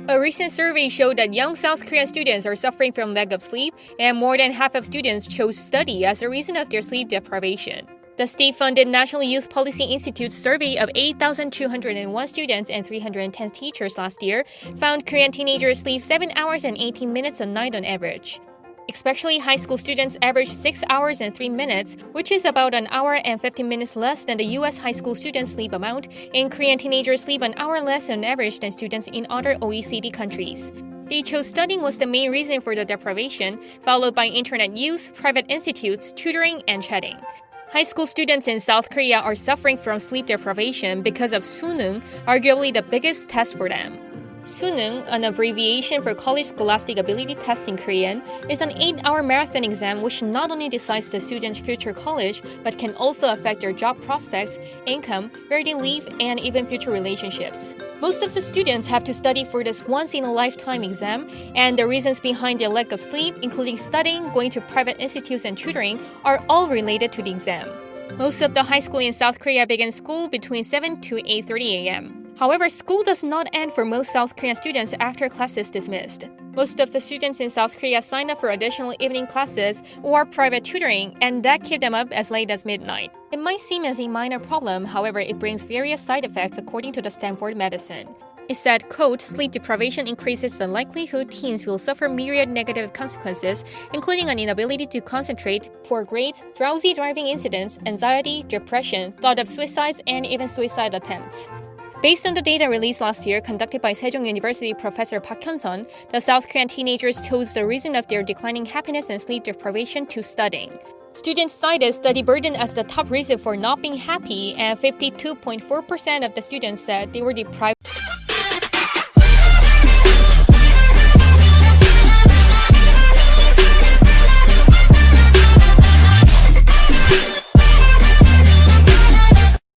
A recent survey showed that young South Korean students are suffering from lack of sleep, and more than half of students chose study as a reason of their sleep deprivation. The state-funded National Youth Policy Institute's survey of 8,201 students and 310 teachers last year found Korean teenagers sleep 7 hours and 18 minutes a night on average. Especially high school students average 6 hours and 3 minutes, which is about an hour and 15 minutes less than the U.S. high school students' sleep amount, and Korean teenagers sleep an hour less on average than students in other OECD countries. They chose studying was the main reason for the deprivation, followed by internet use, private institutes, tutoring, and chatting. High school students in South Korea are suffering from sleep deprivation because of 수능, arguably the biggest test for them. 수능, an abbreviation for College Scholastic Ability Test in Korean, is an 8-hour marathon exam which not only decides the student's future college, but can also affect their job prospects, income, where they live, and even future relationships. Most of the students have to study for this once-in-a-lifetime exam, and the reasons behind their lack of sleep, including studying, going to private institutes, and tutoring, are all related to the exam. Most of the high school in South Korea begin school between 7 to 8:30 a.m. However, school does not end for most South Korean students after class is dismissed. Most of the students in South Korea sign up for additional evening classes or private tutoring, and that keep them up as late as midnight. It might seem as a minor problem, however, it brings various side effects according to the Stanford Medicine. It said, quote, sleep deprivation increases the likelihood teens will suffer myriad negative consequences, including an inability to concentrate, poor grades, drowsy driving incidents, anxiety, depression, thought of suicides, and even suicide attempts. Based on the data released last year conducted by Sejong University Professor Park Hyun-sun, the South Korean teenagers chose the reason of their declining happiness and sleep deprivation to studying. Students cited study burden as the top reason for not being happy, and 52.4% of the students said they were deprived.